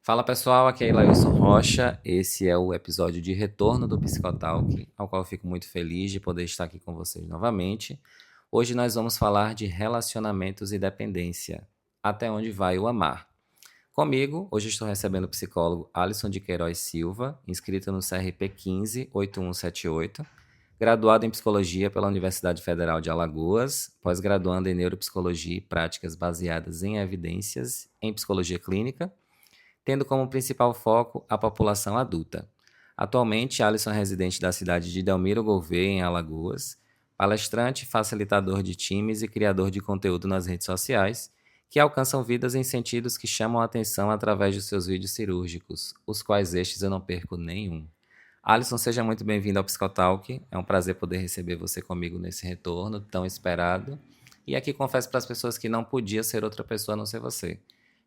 Fala pessoal, aqui é Ilailson Rocha. Esse é o episódio de retorno do Psicotalk, ao qual eu fico muito feliz de poder estar aqui com vocês novamente. Hoje nós vamos falar de relacionamentos e dependência. Até onde vai o amar? Comigo, hoje estou recebendo o psicólogo Alisson de Queiroz Silva, inscrito no CRP 158178, graduado em Psicologia pela Universidade Federal de Alagoas, pós-graduando em Neuropsicologia e Práticas baseadas em evidências em Psicologia Clínica, tendo como principal foco a população adulta. Atualmente, Alisson é residente da cidade de Delmiro Gouveia, em Alagoas, palestrante, facilitador de times e criador de conteúdo nas redes sociais, que alcançam vidas em sentidos que chamam a atenção através de seus vídeos cirúrgicos, os quais estes eu não perco nenhum. Alisson, seja muito bem-vindo ao Psicotalk. É um prazer poder receber você comigo nesse retorno tão esperado. E aqui confesso para as pessoas que não podia ser outra pessoa a não ser você.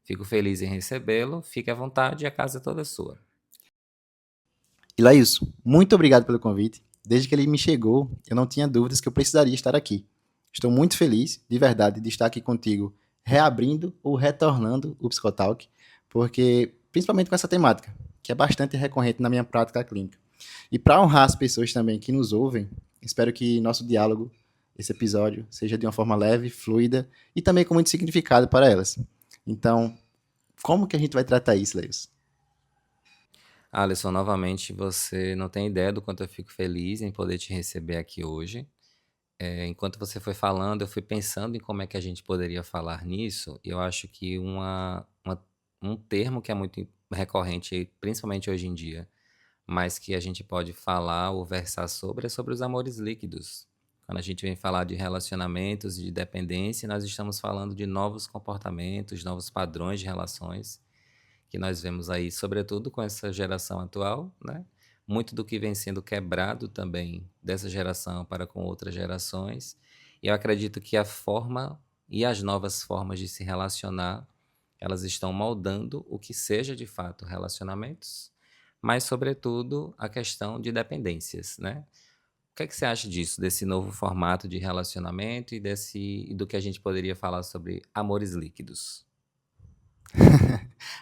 Fico feliz em recebê-lo, fique à vontade e a casa é toda sua. Ilailson, muito obrigado pelo convite. Desde que ele me chegou, eu não tinha dúvidas que eu precisaria estar aqui. Estou muito feliz, de verdade, de estar aqui contigo, reabrindo ou retornando o Psicotalk, porque, principalmente com essa temática, que é bastante recorrente na minha prática clínica. E para honrar as pessoas também que nos ouvem, espero que nosso diálogo, esse episódio, seja de uma forma leve, fluida e também com muito significado para elas. Então, como que a gente vai tratar isso, Leilson? Alisson, novamente, você não tem ideia do quanto eu fico feliz em poder te receber aqui hoje. Enquanto você foi falando, eu fui pensando em como é que a gente poderia falar nisso, e eu acho que um termo que é muito recorrente, principalmente hoje em dia, mas que a gente pode falar ou versar sobre, é sobre os amores líquidos. Quando a gente vem falar de relacionamentos e de dependência, nós estamos falando de novos comportamentos, novos padrões de relações que nós vemos aí, sobretudo com essa geração atual, né? Muito do que vem sendo quebrado também dessa geração para com outras gerações. E eu acredito que a forma e as novas formas de se relacionar, elas estão moldando o que seja de fato relacionamentos, mas sobretudo a questão de dependências, né? O que é que você acha disso, desse novo formato de relacionamento e do que a gente poderia falar sobre amores líquidos?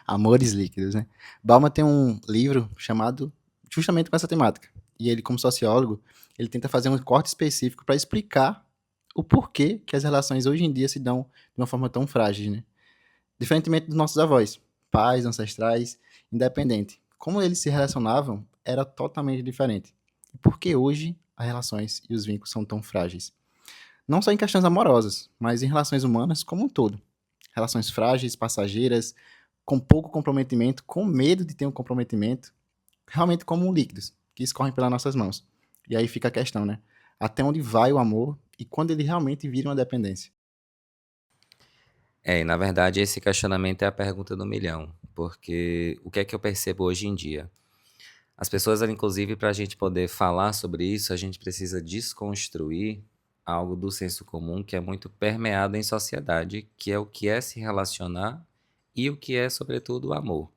Amores líquidos, né? Bauman tem um livro chamado justamente com essa temática. E ele, como sociólogo, ele tenta fazer um corte específico para explicar o porquê que as relações hoje em dia se dão de uma forma tão frágil, né? Diferentemente dos nossos avós, pais, ancestrais, independente. Como eles se relacionavam era totalmente diferente. E por que hoje as relações e os vínculos são tão frágeis? Não só em questões amorosas, mas em relações humanas como um todo. Relações frágeis, passageiras, com pouco comprometimento, com medo de ter um comprometimento, realmente como líquidos que escorrem pelas nossas mãos. E aí fica a questão, né? Até onde vai o amor e quando ele realmente vira uma dependência? E na verdade esse questionamento é a pergunta do milhão, porque o que é que eu percebo hoje em dia? As pessoas, inclusive, para a gente poder falar sobre isso, a gente precisa desconstruir algo do senso comum que é muito permeado em sociedade, que é o que é se relacionar e o que é, sobretudo, o amor.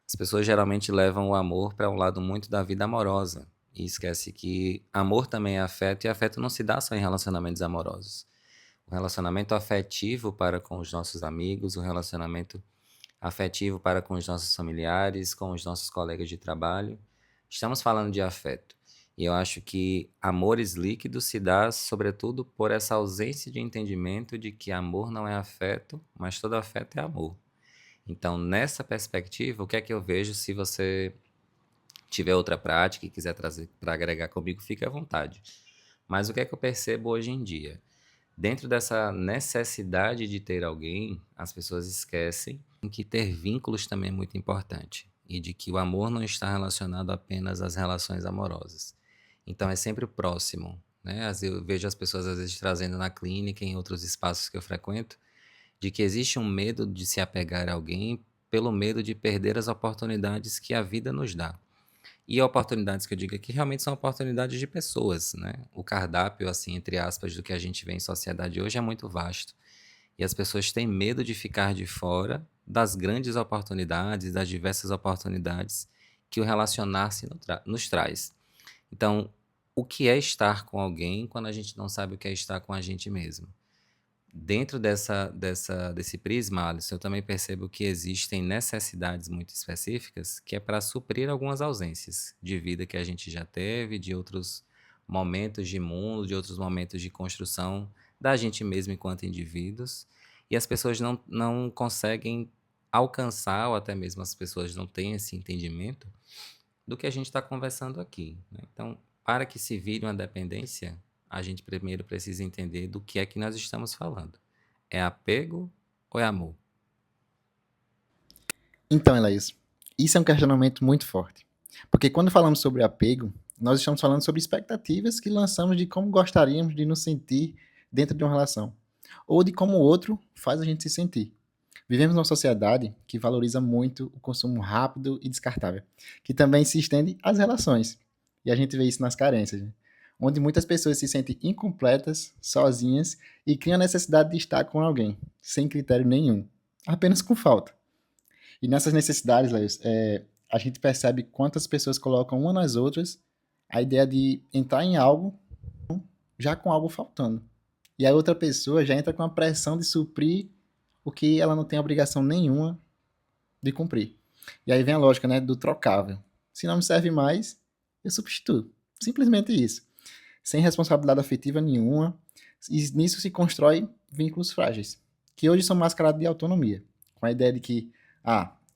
As pessoas geralmente levam o amor para um lado muito da vida amorosa e esquece que amor também é afeto e afeto não se dá só em relacionamentos amorosos. O relacionamento afetivo para com os nossos amigos, o relacionamento afetivo para com os nossos familiares, com os nossos colegas de trabalho. Estamos falando de afeto. E eu acho que amores líquidos se dá, sobretudo, por essa ausência de entendimento de que amor não é afeto, mas todo afeto é amor. Então, nessa perspectiva, o que é que eu vejo? Se você tiver outra prática e quiser trazer para agregar comigo, fique à vontade. Mas o que é que eu percebo hoje em dia? Dentro dessa necessidade de ter alguém, as pessoas esquecem que ter vínculos também é muito importante e de que o amor não está relacionado apenas às relações amorosas. Então é sempre o próximo, né? Eu vejo as pessoas às vezes trazendo na clínica, em outros espaços que eu frequento, de que existe um medo de se apegar a alguém pelo medo de perder as oportunidades que a vida nos dá. E oportunidades que eu digo aqui realmente são oportunidades de pessoas, né? O cardápio, assim, entre aspas, do que a gente vê em sociedade hoje é muito vasto. E as pessoas têm medo de ficar de fora das grandes oportunidades, das diversas oportunidades que o relacionar-se nos traz. Então, o que é estar com alguém quando a gente não sabe o que é estar com a gente mesmo? Dentro desse prisma, Alisson, eu também percebo que existem necessidades muito específicas que é para suprir algumas ausências de vida que a gente já teve, de outros momentos de mundo, de outros momentos de construção da gente mesmo enquanto indivíduos. E as pessoas não conseguem alcançar, ou até mesmo as pessoas não têm esse entendimento do que a gente está conversando aqui, né? Então, para que se vire uma dependência, a gente primeiro precisa entender do que é que nós estamos falando. É apego ou é amor? Então, Elaís, isso é um questionamento muito forte. Porque quando falamos sobre apego, nós estamos falando sobre expectativas que lançamos de como gostaríamos de nos sentir dentro de uma relação, ou de como o outro faz a gente se sentir. Vivemos numa sociedade que valoriza muito o consumo rápido e descartável, que também se estende às relações. E a gente vê isso nas carências, né? Onde muitas pessoas se sentem incompletas, sozinhas e criam a necessidade de estar com alguém, sem critério nenhum, apenas com falta. E nessas necessidades, Leis, a gente percebe quantas pessoas colocam uma nas outras a ideia de entrar em algo já com algo faltando. E a outra pessoa já entra com a pressão de suprir o que ela não tem obrigação nenhuma de cumprir. E aí vem a lógica, né, do trocável. Se não me serve mais, eu substituo. Simplesmente isso. Sem responsabilidade afetiva nenhuma. E nisso se constrói vínculos frágeis, que hoje são mascarados de autonomia, com a ideia de que,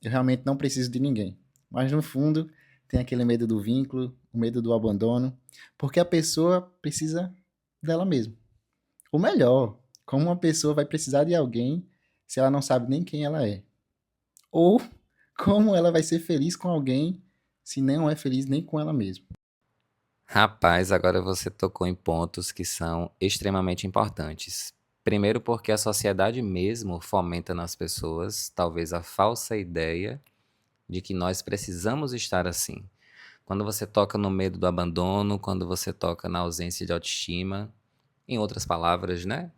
eu realmente não preciso de ninguém. Mas no fundo, tem aquele medo do vínculo, o medo do abandono, porque a pessoa precisa dela mesma. Ou melhor, como uma pessoa vai precisar de alguém se ela não sabe nem quem ela é? Ou como ela vai ser feliz com alguém se não é feliz nem com ela mesma? Rapaz, agora você tocou em pontos que são extremamente importantes. Primeiro, porque a sociedade mesmo fomenta nas pessoas talvez a falsa ideia de que nós precisamos estar assim. Quando você toca no medo do abandono, quando você toca na ausência de autoestima, em outras palavras, né?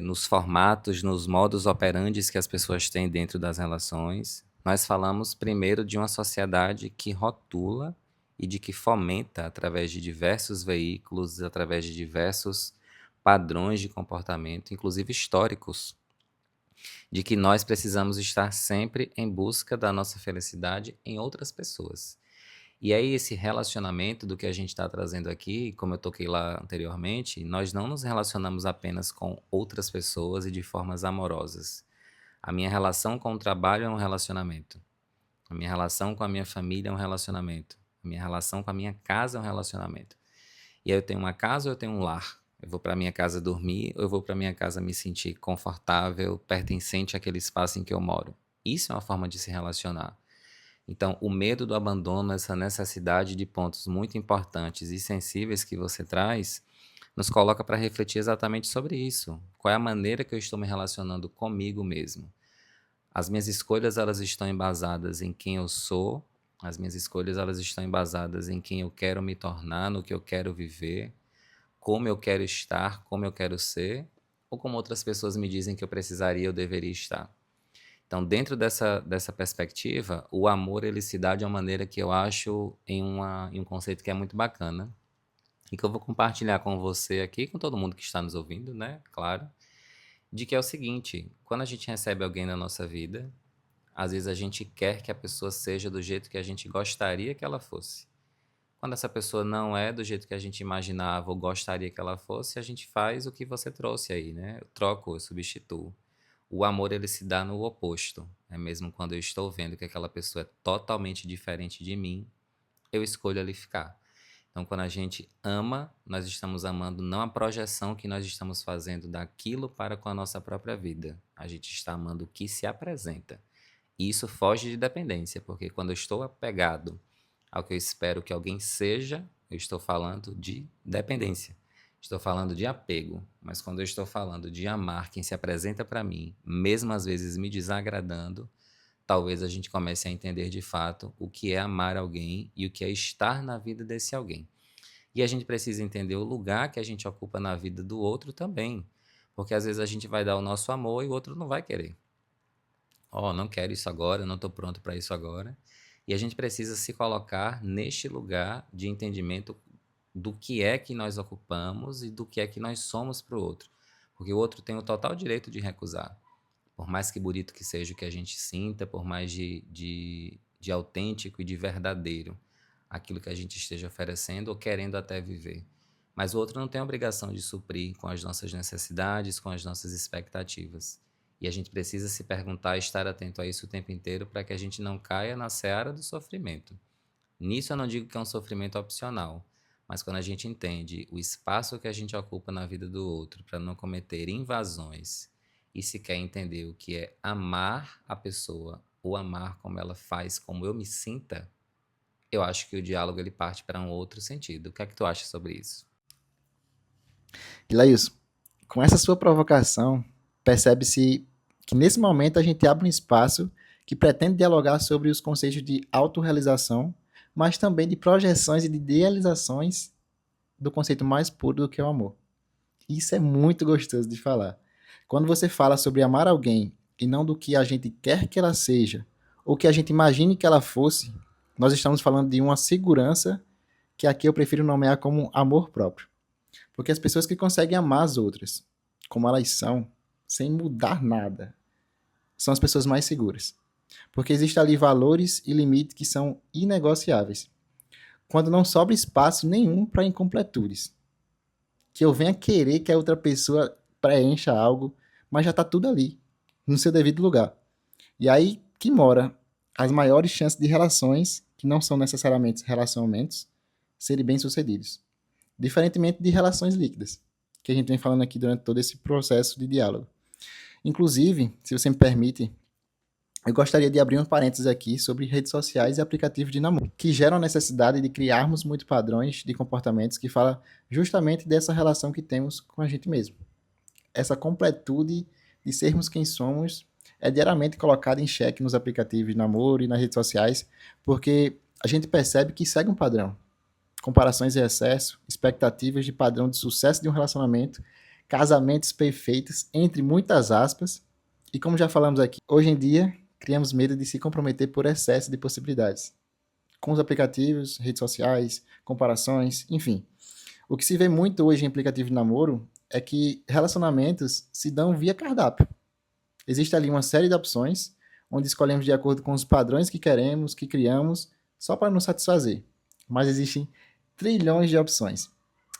Nos formatos, nos modus operandes que as pessoas têm dentro das relações, nós falamos primeiro de uma sociedade que rotula e de que fomenta, através de diversos veículos, através de diversos padrões de comportamento, inclusive históricos, de que nós precisamos estar sempre em busca da nossa felicidade em outras pessoas. E aí, esse relacionamento do que a gente está trazendo aqui, como eu toquei lá anteriormente, nós não nos relacionamos apenas com outras pessoas e de formas amorosas. A minha relação com o trabalho é um relacionamento. A minha relação com a minha família é um relacionamento. A minha relação com a minha casa é um relacionamento. E aí eu tenho uma casa ou eu tenho um lar? Eu vou para minha casa dormir ou eu vou para minha casa me sentir confortável, pertencente àquele espaço em que eu moro? Isso é uma forma de se relacionar. Então, o medo do abandono, essa necessidade de pontos muito importantes e sensíveis que você traz, nos coloca para refletir exatamente sobre isso. Qual é a maneira que eu estou me relacionando comigo mesmo? As minhas escolhas, elas estão embasadas em quem eu sou, as minhas escolhas, elas estão embasadas em quem eu quero me tornar, no que eu quero viver, como eu quero estar, como eu quero ser, ou como outras pessoas me dizem que eu precisaria ou deveria estar. Então, dentro dessa perspectiva, o amor ele se dá de uma maneira que eu acho em um conceito que é muito bacana e que eu vou compartilhar com você aqui, com todo mundo que está nos ouvindo, né? Claro, de que é o seguinte: quando a gente recebe alguém na nossa vida, às vezes a gente quer que a pessoa seja do jeito que a gente gostaria que ela fosse. Quando essa pessoa não é do jeito que a gente imaginava ou gostaria que ela fosse, a gente faz o que você trouxe aí, né? Eu troco, eu substituo. O amor ele se dá no oposto. É mesmo quando eu estou vendo que aquela pessoa é totalmente diferente de mim, eu escolho ali ficar. Então, quando a gente ama, nós estamos amando não a projeção que nós estamos fazendo daquilo para com a nossa própria vida. A gente está amando o que se apresenta. E isso foge de dependência, porque quando eu estou apegado ao que eu espero que alguém seja, eu estou falando de dependência. Estou falando de apego, mas quando eu estou falando de amar quem se apresenta para mim, mesmo às vezes me desagradando, talvez a gente comece a entender de fato o que é amar alguém e o que é estar na vida desse alguém. E a gente precisa entender o lugar que a gente ocupa na vida do outro também, porque às vezes a gente vai dar o nosso amor e o outro não vai querer. Ó, não quero isso agora, não estou pronto para isso agora. E a gente precisa se colocar neste lugar de entendimento do que é que nós ocupamos e do que é que nós somos para o outro. porque o outro tem o total direito de recusar. Por mais que bonito que seja o que a gente sinta, por mais de autêntico e de verdadeiro aquilo que a gente esteja oferecendo ou querendo até viver. Mas o outro não tem a obrigação de suprir com as nossas necessidades, com as nossas expectativas. E a gente precisa se perguntar e estar atento a isso o tempo inteiro para que a gente não caia na seara do sofrimento. Nisso eu não digo que é um sofrimento opcional, mas quando a gente entende o espaço que a gente ocupa na vida do outro para não cometer invasões e se quer entender o que é amar a pessoa ou amar como ela faz, como eu me sinta, eu acho que o diálogo ele parte para um outro sentido. O que é que tu acha sobre isso? E Laís, com essa sua provocação, percebe-se que nesse momento a gente abre um espaço que pretende dialogar sobre os conceitos de autorrealização, mas também de projeções e de idealizações do conceito mais puro do que é o amor. Isso é muito gostoso de falar. Quando você fala sobre amar alguém e não do que a gente quer que ela seja, ou que a gente imagine que ela fosse, nós estamos falando de uma segurança que aqui eu prefiro nomear como amor próprio. Porque as pessoas que conseguem amar as outras como elas são, sem mudar nada, são as pessoas mais seguras. Porque existem ali valores e limites que são inegociáveis. Quando não sobra espaço nenhum para incompletudes. Que eu venha querer que a outra pessoa preencha algo, mas já está tudo ali, no seu devido lugar. E aí que mora as maiores chances de relações, que não são necessariamente relacionamentos, serem bem-sucedidos. Diferentemente de relações líquidas, que a gente vem falando aqui durante todo esse processo de diálogo. Inclusive, se você me permite, eu gostaria de abrir um parênteses aqui sobre redes sociais e aplicativos de namoro, que geram a necessidade de criarmos muitos padrões de comportamentos que falam justamente dessa relação que temos com a gente mesmo. Essa completude de sermos quem somos é diariamente colocada em xeque nos aplicativos de namoro e nas redes sociais, porque a gente percebe que segue um padrão. Comparações em excesso, expectativas de padrão de sucesso de um relacionamento, casamentos perfeitos, entre muitas aspas. E como já falamos aqui, hoje em dia criamos medo de se comprometer por excesso de possibilidades. Com os aplicativos, redes sociais, comparações, enfim. O que se vê muito hoje em aplicativo de namoro é que relacionamentos se dão via cardápio. Existe ali uma série de opções, onde escolhemos de acordo com os padrões que queremos, que criamos, só para nos satisfazer. Mas existem trilhões de opções.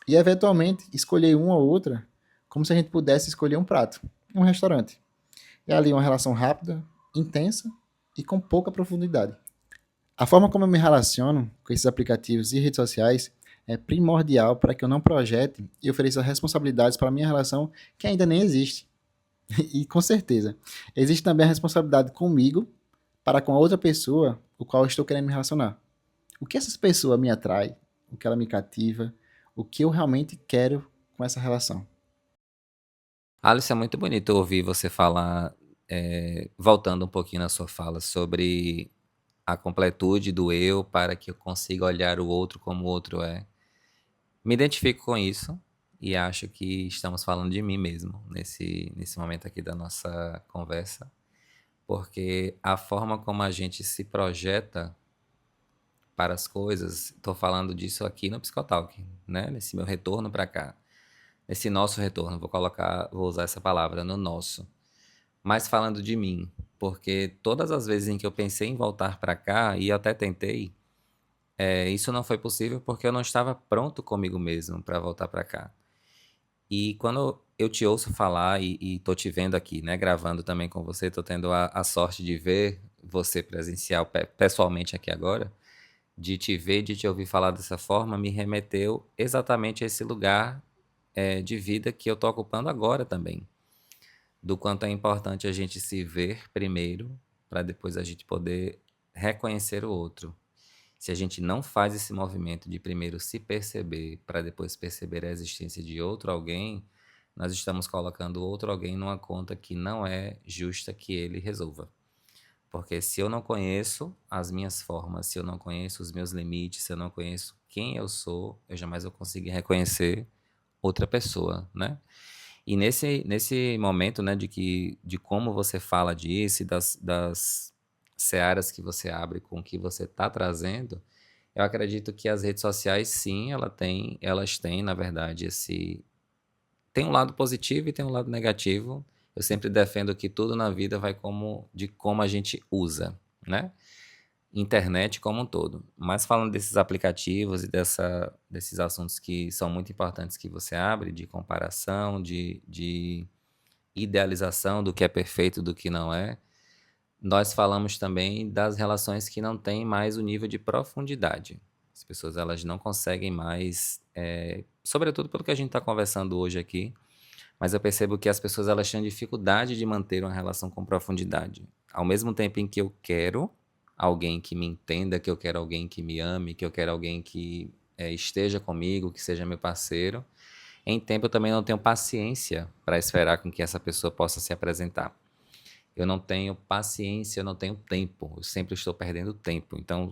E, eventualmente, escolher uma ou outra, como se a gente pudesse escolher um prato, um restaurante. É ali uma relação rápida, intensa e com pouca profundidade. A forma como eu me relaciono com esses aplicativos e redes sociais é primordial para que eu não projete e ofereça responsabilidades para a minha relação que ainda nem existe. E com certeza, existe também a responsabilidade comigo para com a outra pessoa com a qual eu estou querendo me relacionar. O que essa pessoa me atrai, o que ela me cativa, o que eu realmente quero com essa relação. Alice, é muito bonito ouvir você falar, voltando um pouquinho na sua fala, sobre a completude do eu para que eu consiga olhar o outro como o outro é. Me identifico com isso e acho que estamos falando de mim mesmo nesse momento aqui da nossa conversa, porque a forma como a gente se projeta para as coisas, estou falando disso aqui no Psicotalk, né? Nesse meu retorno para cá, nesse nosso retorno, vou usar essa palavra, no nosso, mas falando de mim, porque todas as vezes em que eu pensei em voltar para cá, e eu até tentei, isso não foi possível porque eu não estava pronto comigo mesmo para voltar para cá. E quando eu te ouço falar e tô te vendo aqui, né, gravando também com você, tô tendo a sorte de ver você presencial, pessoalmente aqui agora, de te ver, de te ouvir falar dessa forma, me remeteu exatamente a esse lugar de vida que eu tô ocupando agora também. Do quanto é importante a gente se ver primeiro, para depois a gente poder reconhecer o outro. Se a gente não faz esse movimento de primeiro se perceber, para depois perceber a existência de outro alguém, nós estamos colocando outro alguém numa conta que não é justa que ele resolva. Porque se eu não conheço as minhas formas, se eu não conheço os meus limites, se eu não conheço quem eu sou, eu jamais vou conseguir reconhecer outra pessoa, né? E nesse momento, né, de como você fala disso, e das searas que você abre com o que você está trazendo, eu acredito que as redes sociais, sim, elas têm, na verdade, tem um lado positivo e tem um lado negativo. Eu sempre defendo que tudo na vida vai de como a gente usa, né? Internet como um todo. Mas falando desses aplicativos e desses assuntos que são muito importantes que você abre, de comparação, de idealização do que é perfeito e do que não é, nós falamos também das relações que não têm mais o nível de profundidade. As pessoas elas não conseguem mais, sobretudo pelo que a gente está conversando hoje aqui, mas eu percebo que as pessoas elas têm dificuldade de manter uma relação com profundidade. Ao mesmo tempo em que eu quero alguém que me entenda, que eu quero alguém que me ame, que eu quero alguém que esteja comigo, que seja meu parceiro, em tempo eu também não tenho paciência para esperar com que essa pessoa possa se apresentar. Eu não tenho paciência, eu não tenho tempo, eu sempre estou perdendo tempo. Então,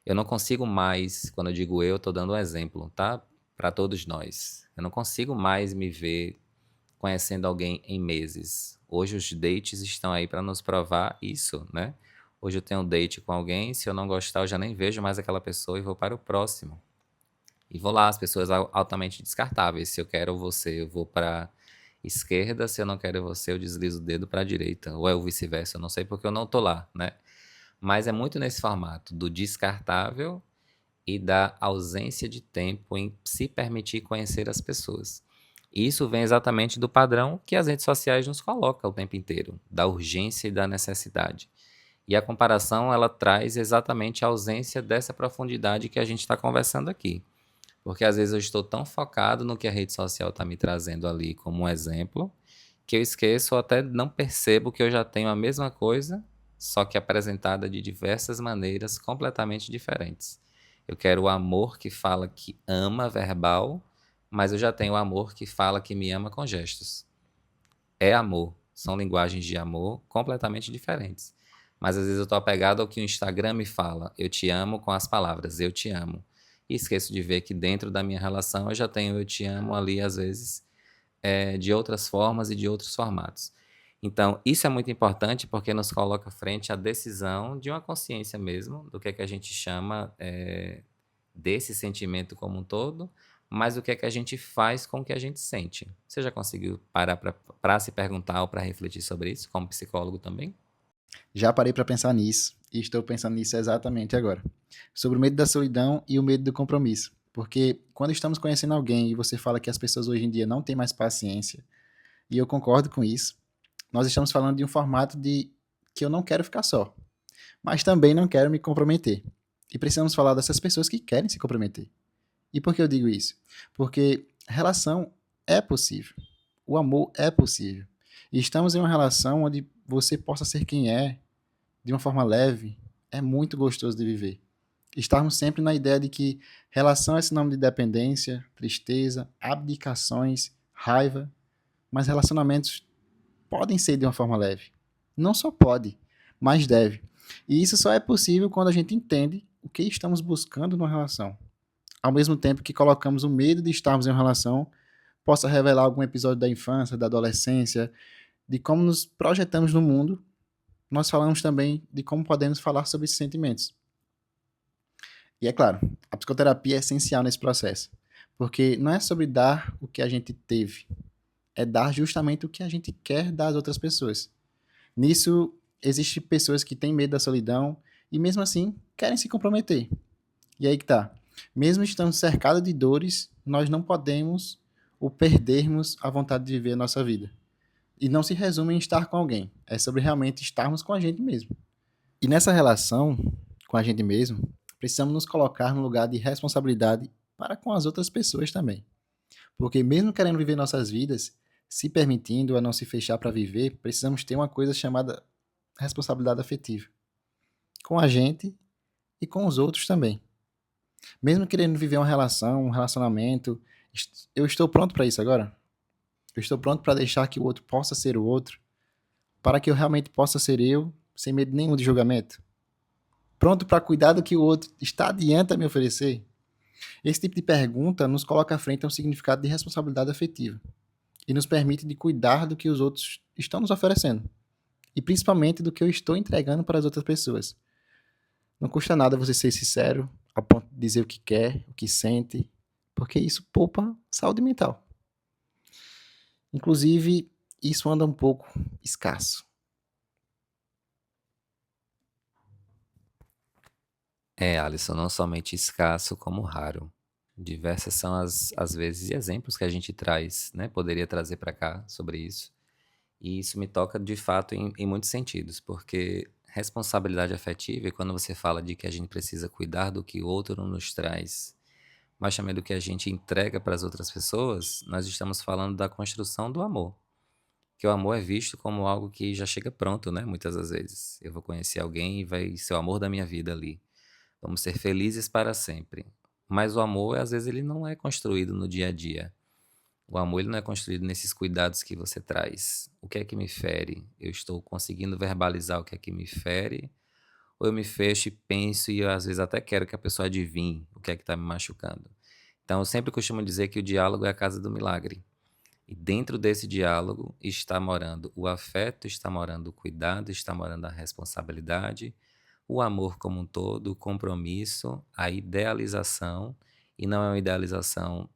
eu não consigo mais, quando eu digo eu estou dando um exemplo, tá? Para todos nós. Eu não consigo mais me ver conhecendo alguém em meses. Hoje os dates estão aí para nos provar isso, né? Hoje eu tenho um date com alguém, se eu não gostar, eu já nem vejo mais aquela pessoa e vou para o próximo. E vou lá, as pessoas altamente descartáveis. Se eu quero você, eu vou para esquerda, se eu não quero você, eu deslizo o dedo para a direita, ou é o vice-versa, eu não sei porque eu não tô lá, né? Mas é muito nesse formato do descartável e da ausência de tempo em se permitir conhecer as pessoas. E isso vem exatamente do padrão que as redes sociais nos colocam o tempo inteiro, da urgência e da necessidade. E a comparação, ela traz exatamente a ausência dessa profundidade que a gente está conversando aqui. Porque às vezes eu estou tão focado no que a rede social está me trazendo ali como um exemplo, que eu esqueço ou até não percebo que eu já tenho a mesma coisa, só que apresentada de diversas maneiras completamente diferentes. Eu quero o amor que fala que ama verbal, mas eu já tenho o amor que fala que me ama com gestos. É amor, são linguagens de amor completamente diferentes. Mas às vezes eu estou apegado ao que o Instagram me fala, eu te amo com as palavras, eu te amo. E esqueço de ver que dentro da minha relação eu já tenho eu te amo ali, às vezes, de outras formas e de outros formatos. Então, isso é muito importante porque nos coloca frente à decisão de uma consciência mesmo, do que a gente chama desse sentimento como um todo, mas o que é que a gente faz com o que a gente sente. Você já conseguiu parar para se perguntar ou para refletir sobre isso, como psicólogo também? Já parei para pensar nisso e estou pensando nisso exatamente agora. Sobre o medo da solidão e o medo do compromisso. Porque quando estamos conhecendo alguém e você fala que as pessoas hoje em dia não têm mais paciência, e eu concordo com isso, nós estamos falando de um formato de que eu não quero ficar só, mas também não quero me comprometer. E precisamos falar dessas pessoas que querem se comprometer. E por que eu digo isso? Porque relação é possível. O amor é possível. E estamos em uma relação onde você possa ser quem é, de uma forma leve, é muito gostoso de viver. Estarmos sempre na ideia de que relação é sinônimo de dependência, tristeza, abdicações, raiva, mas relacionamentos podem ser de uma forma leve. Não só pode, mas deve. E isso só é possível quando a gente entende o que estamos buscando numa relação. Ao mesmo tempo que colocamos o medo de estarmos em uma relação, possa revelar algum episódio da infância, da adolescência, de como nos projetamos no mundo, nós falamos também de como podemos falar sobre esses sentimentos. E é claro, a psicoterapia é essencial nesse processo, porque não é sobre dar o que a gente teve, é dar justamente o que a gente quer das outras pessoas. Nisso, existem pessoas que têm medo da solidão e mesmo assim querem se comprometer. E aí que tá. Mesmo estando cercado de dores, nós não podemos ou perdermos a vontade de viver a nossa vida. E não se resume em estar com alguém, é sobre realmente estarmos com a gente mesmo. E nessa relação com a gente mesmo, precisamos nos colocar no lugar de responsabilidade para com as outras pessoas também. Porque mesmo querendo viver nossas vidas, se permitindo a não se fechar para viver, precisamos ter uma coisa chamada responsabilidade afetiva. Com a gente e com os outros também. Mesmo querendo viver uma relação, um relacionamento, eu estou pronto para isso agora? Eu estou pronto para deixar que o outro possa ser o outro? Para que eu realmente possa ser eu, sem medo nenhum de julgamento? Pronto para cuidar do que o outro está adiante a me oferecer? Esse tipo de pergunta nos coloca à frente a um significado de responsabilidade afetiva e nos permite de cuidar do que os outros estão nos oferecendo e principalmente do que eu estou entregando para as outras pessoas. Não custa nada você ser sincero, a ponto de dizer o que quer, o que sente, porque isso poupa saúde mental. Inclusive, isso anda um pouco escasso. É, Alisson, não somente escasso, como raro. Diversas são as vezes e exemplos que a gente traz, né? Poderia trazer para cá sobre isso. E isso me toca de fato em muitos sentidos, porque responsabilidade afetiva, e quando você fala de que a gente precisa cuidar do que o outro nos traz, mas também do que a gente entrega para as outras pessoas, nós estamos falando da construção do amor. Que o amor é visto como algo que já chega pronto, né? Muitas das vezes. Eu vou conhecer alguém e vai ser o amor da minha vida ali. Vamos ser felizes para sempre. Mas o amor, às vezes, ele não é construído no dia a dia. O amor, ele não é construído nesses cuidados que você traz. O que é que me fere? Eu estou conseguindo verbalizar o que é que me fere? Ou eu me fecho e penso e eu, às vezes, até quero que a pessoa adivinhe o que é que está me machucando? Então, eu sempre costumo dizer que o diálogo é a casa do milagre. E dentro desse diálogo está morando o afeto, está morando o cuidado, está morando a responsabilidade, o amor como um todo, o compromisso, a idealização, e não é uma idealização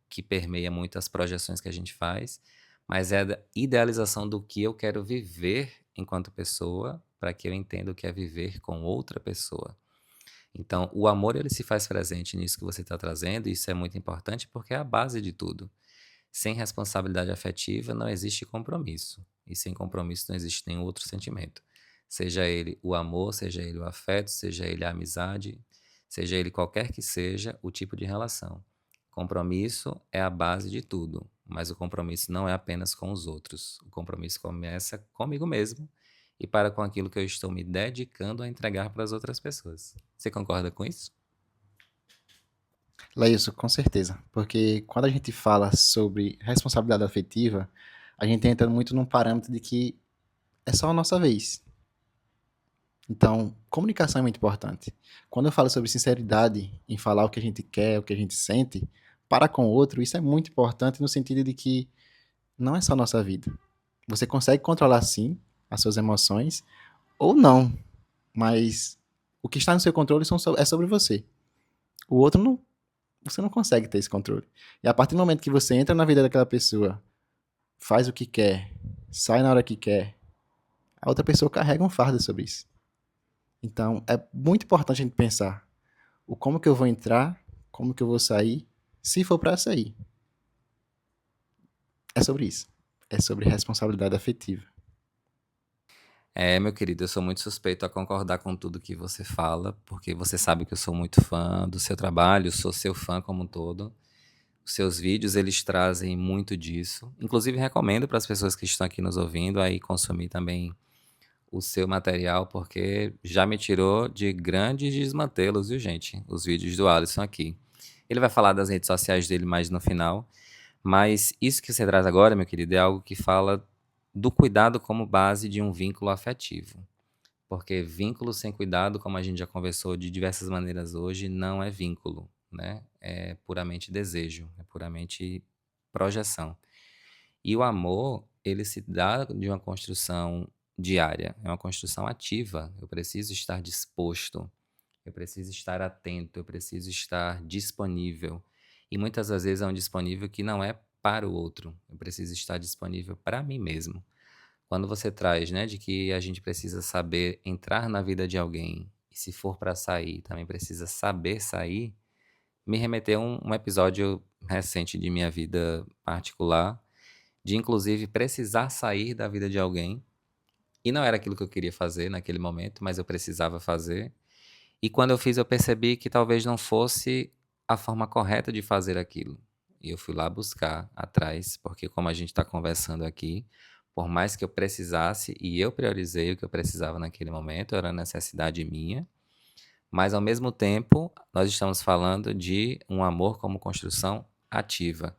que permeia muito as projeções que a gente faz, mas é a idealização do que eu quero viver enquanto pessoa, para que eu entenda o que é viver com outra pessoa. Então, o amor ele se faz presente nisso que você está trazendo, e isso é muito importante porque é a base de tudo. Sem responsabilidade afetiva não existe compromisso. E sem compromisso não existe nenhum outro sentimento. Seja ele o amor, seja ele o afeto, seja ele a amizade, seja ele qualquer que seja o tipo de relação. Compromisso é a base de tudo, mas o compromisso não é apenas com os outros. O compromisso começa comigo mesmo e para com aquilo que eu estou me dedicando a entregar para as outras pessoas. Você concorda com isso? Leilson, com certeza. Porque quando a gente fala sobre responsabilidade afetiva, a gente entra muito num parâmetro de que é só a nossa vez. Então, comunicação é muito importante. Quando eu falo sobre sinceridade em falar o que a gente quer, o que a gente sente, para com o outro, isso é muito importante no sentido de que não é só a nossa vida. Você consegue controlar sim as suas emoções ou não, mas o que está no seu controle é sobre você. O outro não, você não consegue ter esse controle. E a partir do momento que você entra na vida daquela pessoa, faz o que quer, sai na hora que quer, a outra pessoa carrega um fardo sobre isso. Então, é muito importante a gente pensar o como que eu vou entrar, como que eu vou sair, se for para sair. É sobre isso. É sobre responsabilidade afetiva. É, meu querido, eu sou muito suspeito a concordar com tudo que você fala, porque você sabe que eu sou muito fã do seu trabalho, sou seu fã como um todo. Os seus vídeos, eles trazem muito disso. Inclusive, recomendo para as pessoas que estão aqui nos ouvindo aí consumir também o seu material, porque já me tirou de grandes desmantelos, viu, gente? Os vídeos do Alisson aqui. Ele vai falar das redes sociais dele mais no final, mas isso que você traz agora, meu querido, é algo que fala do cuidado como base de um vínculo afetivo. Porque vínculo sem cuidado, como a gente já conversou de diversas maneiras hoje, não é vínculo, né? É puramente desejo, é puramente projeção. E o amor, ele se dá de uma construção diária, é uma construção ativa. Eu preciso estar disposto, eu preciso estar atento, eu preciso estar disponível. E muitas das vezes é um disponível que não é para o outro, eu preciso estar disponível para mim mesmo. Quando você traz, né, de que a gente precisa saber entrar na vida de alguém, e se for para sair, também precisa saber sair, me remeteu um episódio recente de minha vida particular, de inclusive precisar sair da vida de alguém, e não era aquilo que eu queria fazer naquele momento, mas eu precisava fazer. E quando eu fiz, eu percebi que talvez não fosse a forma correta de fazer aquilo. E eu fui lá buscar atrás, porque como a gente está conversando aqui, por mais que eu precisasse, e eu priorizei o que eu precisava naquele momento, era necessidade minha, mas ao mesmo tempo, nós estamos falando de um amor como construção ativa.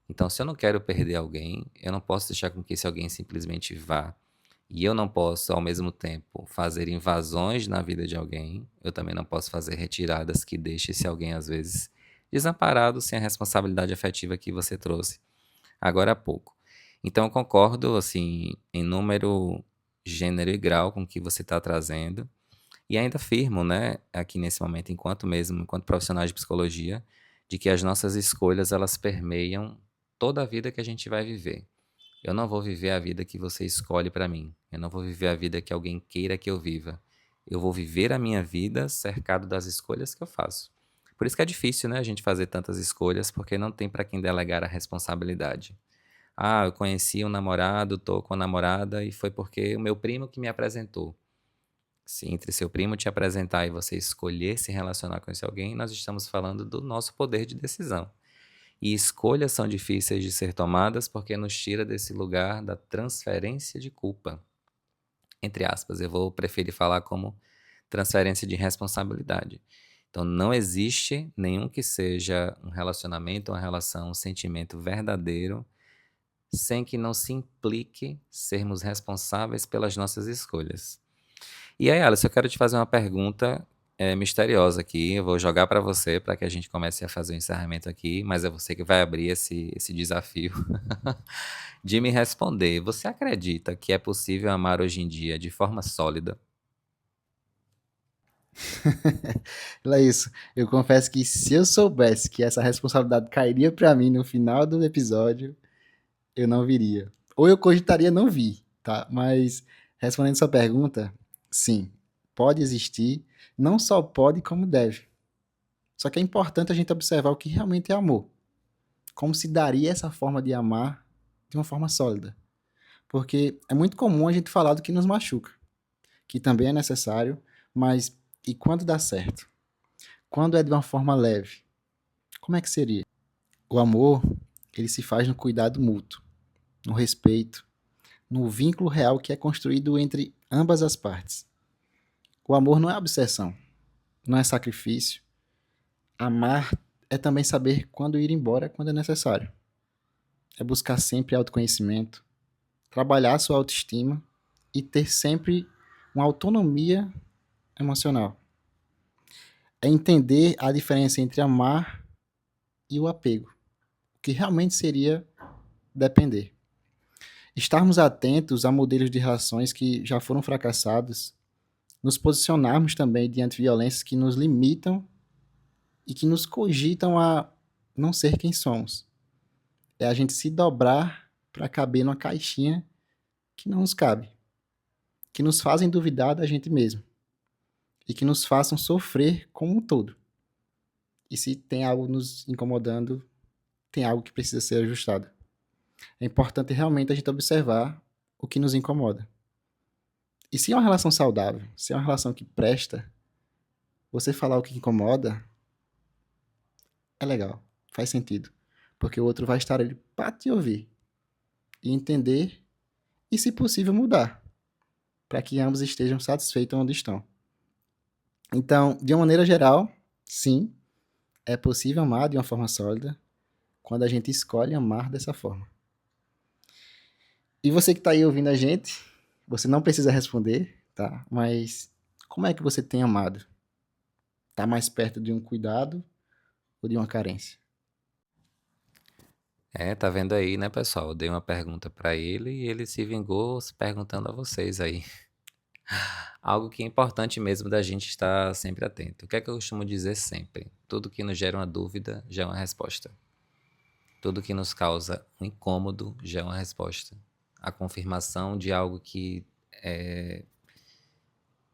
Então, se eu não quero perder alguém, eu não posso deixar com que esse alguém simplesmente vá. E eu não posso, ao mesmo tempo, fazer invasões na vida de alguém. Eu também não posso fazer retiradas que deixem esse alguém, às vezes, desamparado sem a responsabilidade afetiva que você trouxe agora há pouco. Então, eu concordo, assim, em número, gênero e grau com o que você está trazendo. E ainda afirmo, né, aqui nesse momento, enquanto profissionais de psicologia, de que as nossas escolhas, elas permeiam toda a vida que a gente vai viver. Eu não vou viver a vida que você escolhe para mim. Eu não vou viver a vida que alguém queira que eu viva. Eu vou viver a minha vida cercado das escolhas que eu faço. Por isso que é difícil, né, a gente fazer tantas escolhas, porque não tem para quem delegar a responsabilidade. Ah, eu conheci um namorado, tô com a namorada e foi porque o meu primo que me apresentou. Se entre seu primo te apresentar e você escolher se relacionar com esse alguém, nós estamos falando do nosso poder de decisão. E escolhas são difíceis de ser tomadas porque nos tira desse lugar da transferência de culpa. Entre aspas, eu vou preferir falar como transferência de responsabilidade. Então, não existe nenhum que seja um relacionamento, uma relação, um sentimento verdadeiro sem que não se implique sermos responsáveis pelas nossas escolhas. E aí, Alice, eu quero te fazer uma pergunta misteriosa aqui. Eu vou jogar para você para que a gente comece a fazer o encerramento aqui, mas é você que vai abrir esse desafio de me responder. Você acredita que é possível amar hoje em dia de forma sólida? É isso. Eu confesso que se eu soubesse que essa responsabilidade cairia pra mim no final do episódio, eu não viria. Ou eu cogitaria não vir, tá? Mas respondendo sua pergunta, sim, pode existir. Não só pode, como deve. Só que é importante a gente observar o que realmente é amor. Como se daria essa forma de amar de uma forma sólida. Porque é muito comum a gente falar do que nos machuca, que também é necessário, mas e quando dá certo? Quando é de uma forma leve? Como é que seria? O amor, ele se faz no cuidado mútuo, no respeito, no vínculo real que é construído entre ambas as partes. O amor não é obsessão, não é sacrifício. Amar é também saber quando ir embora quando é necessário. É buscar sempre autoconhecimento, trabalhar sua autoestima e ter sempre uma autonomia emocional. É entender a diferença entre amar e o apego, o que realmente seria depender. Estarmos atentos a modelos de relações que já foram fracassados, nos posicionarmos também diante de violências que nos limitam e que nos cogitam a não ser quem somos. É a gente se dobrar para caber numa caixinha que não nos cabe, que nos fazem duvidar da gente mesmo e que nos façam sofrer como um todo. E se tem algo nos incomodando, tem algo que precisa ser ajustado. É importante realmente a gente observar o que nos incomoda. E se é uma relação saudável, se é uma relação que presta, você falar o que incomoda é legal, faz sentido. Porque o outro vai estar ali para te ouvir e entender e, se possível, mudar, para que ambos estejam satisfeitos onde estão. Então, de uma maneira geral, sim, é possível amar de uma forma sólida quando a gente escolhe amar dessa forma. E você que está aí ouvindo a gente, você não precisa responder, tá? Mas como é que você tem amado? Está mais perto de um cuidado ou de uma carência? Tá vendo aí, né, pessoal? Eu dei uma pergunta para ele e ele se vingou se perguntando a vocês aí. Algo que é importante mesmo da gente estar sempre atento. O que é que eu costumo dizer sempre? Tudo que nos gera uma dúvida já é uma resposta. Tudo que nos causa um incômodo já é uma resposta. A confirmação de algo que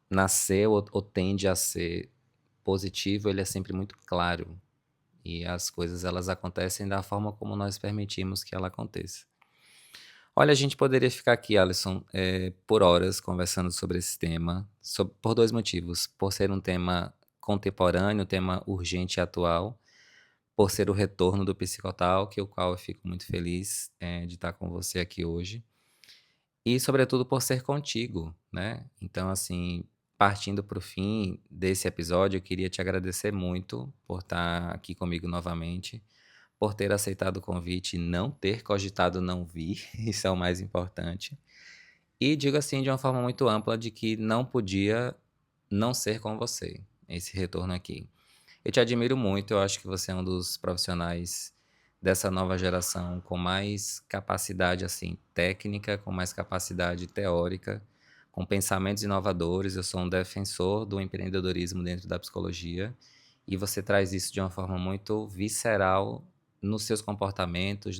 nasceu ou tende a ser positivo, ele é sempre muito claro. E as coisas elas acontecem da forma como nós permitimos que ela aconteça. Olha, a gente poderia ficar aqui, Alisson, por horas conversando sobre esse tema, por dois motivos. Por ser um tema contemporâneo, um tema urgente e atual, por ser o retorno do Psicotalk, o qual eu fico muito feliz de estar com você aqui hoje. E, sobretudo, por ser contigo, né? Então, assim, partindo para o fim desse episódio, eu queria te agradecer muito por estar aqui comigo novamente, por ter aceitado o convite e não ter cogitado não vir, isso é o mais importante. E digo assim de uma forma muito ampla de que não podia não ser com você, esse retorno aqui. Eu te admiro muito, eu acho que você é um dos profissionais dessa nova geração com mais capacidade assim técnica, com mais capacidade teórica, com pensamentos inovadores. Eu sou um defensor do empreendedorismo dentro da psicologia e você traz isso de uma forma muito visceral nos seus comportamentos,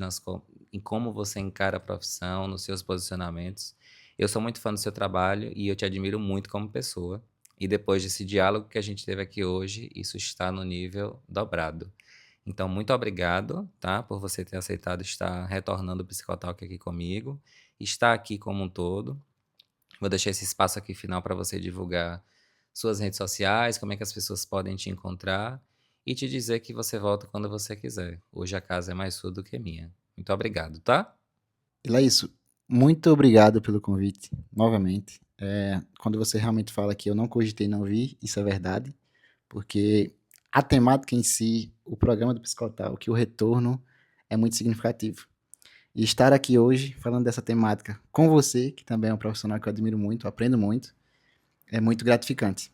em como você encara a profissão, nos seus posicionamentos. Eu sou muito fã do seu trabalho e eu te admiro muito como pessoa. E depois desse diálogo que a gente teve aqui hoje, isso está no nível dobrado. Então, muito obrigado, tá, por você ter aceitado estar retornando o Psicotalk aqui comigo, estar aqui como um todo. Vou deixar esse espaço aqui final para você divulgar suas redes sociais, como é que as pessoas podem te encontrar e te dizer que você volta quando você quiser. Hoje a casa é mais sua do que minha. Muito obrigado, tá? E é isso. Muito obrigado pelo convite, novamente. Quando você realmente fala que eu não cogitei não vir, isso é verdade, porque a temática em si, o programa do Psicotal, que o retorno é muito significativo. E estar aqui hoje falando dessa temática com você, que também é um profissional que eu admiro muito, aprendo muito, é muito gratificante.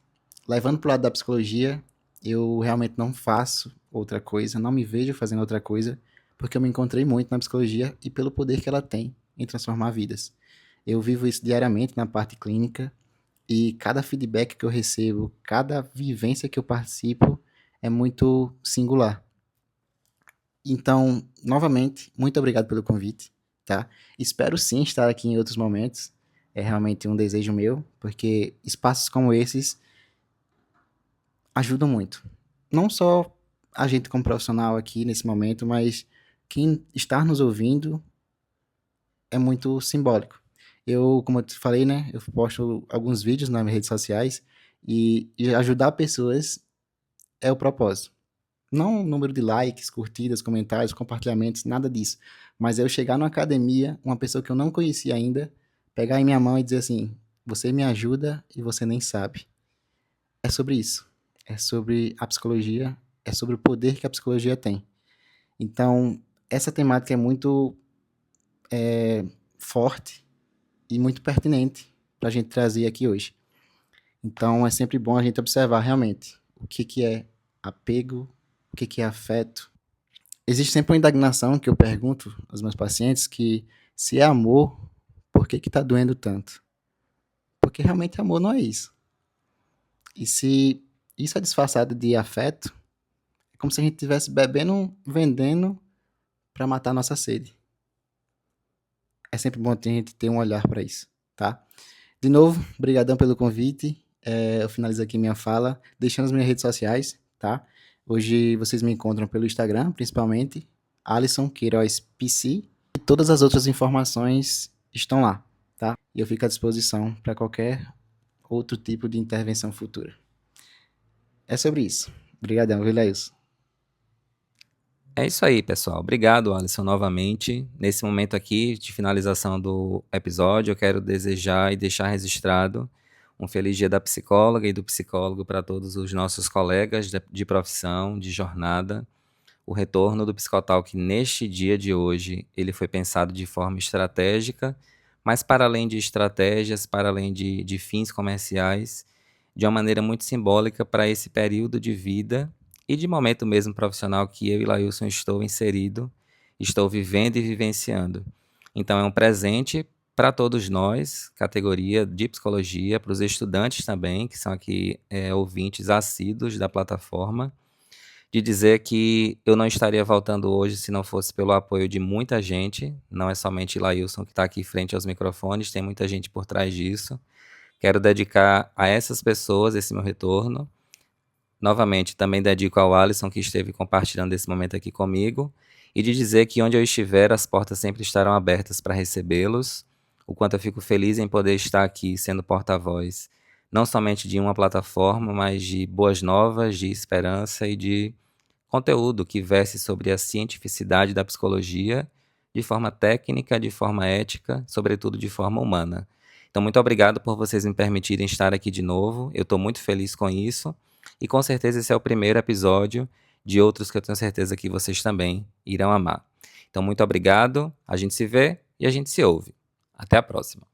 Levando para o lado da psicologia, eu realmente não faço outra coisa, não me vejo fazendo outra coisa, porque eu me encontrei muito na psicologia e pelo poder que ela tem em transformar vidas. Eu vivo isso diariamente na parte clínica e cada feedback que eu recebo, cada vivência que eu participo é muito singular. Então, novamente, muito obrigado pelo convite, tá? Espero sim estar aqui em outros momentos. É realmente um desejo meu, porque espaços como esses ajudam muito. Não só a gente como profissional aqui nesse momento, mas quem está nos ouvindo é muito simbólico. Eu, como eu te falei, né, eu posto alguns vídeos nas minhas redes sociais e ajudar pessoas é o propósito. Não o número de likes, curtidas, comentários, compartilhamentos, nada disso. Mas é eu chegar numa academia, uma pessoa que eu não conhecia ainda, pegar em minha mão e dizer assim: você me ajuda e você nem sabe. É sobre isso. É sobre a psicologia, é sobre o poder que a psicologia tem. Então, essa temática é muito forte e muito pertinente para a gente trazer aqui hoje. Então, é sempre bom a gente observar realmente o que é apego, o que é afeto. Existe sempre uma indagação que eu pergunto aos meus pacientes que se é amor, por que está doendo tanto? Porque realmente amor não é isso. E se isso é disfarçado de afeto, é como se a gente estivesse bebendo um veneno para matar a nossa sede. É sempre bom a gente ter um olhar para isso, tá? De novo, brigadão pelo convite. Eu finalizo aqui minha fala, deixando as minhas redes sociais, tá? Hoje vocês me encontram pelo Instagram, principalmente, Alisson Queiroz PC, e todas as outras informações estão lá, tá? E eu fico à disposição para qualquer outro tipo de intervenção futura. É sobre isso. Obrigadão, Vilailson. É isso aí, pessoal. Obrigado, Alisson, novamente. Nesse momento aqui de finalização do episódio, eu quero desejar e deixar registrado um feliz dia da psicóloga e do psicólogo para todos os nossos colegas de profissão, de jornada. O retorno do Psicotalk neste dia de hoje, ele foi pensado de forma estratégica, mas para além de estratégias, para além de fins comerciais, de uma maneira muito simbólica para esse período de vida e de momento mesmo profissional que eu e Lailson estou inserido, estou vivendo e vivenciando. Então é um presente para todos nós, categoria de psicologia, para os estudantes também, que são aqui ouvintes assíduos da plataforma, de dizer que eu não estaria voltando hoje se não fosse pelo apoio de muita gente, não é somente Lailson que está aqui frente aos microfones, tem muita gente por trás disso. Quero dedicar a essas pessoas esse meu retorno. Novamente, também dedico ao Alisson, que esteve compartilhando esse momento aqui comigo, e de dizer que onde eu estiver, as portas sempre estarão abertas para recebê-los, o quanto eu fico feliz em poder estar aqui sendo porta-voz, não somente de uma plataforma, mas de boas novas, de esperança e de conteúdo que verse sobre a cientificidade da psicologia, de forma técnica, de forma ética, sobretudo de forma humana. Então, muito obrigado por vocês me permitirem estar aqui de novo. Eu estou muito feliz com isso. E com certeza esse é o primeiro episódio de outros que eu tenho certeza que vocês também irão amar. Então, muito obrigado. A gente se vê e a gente se ouve. Até a próxima.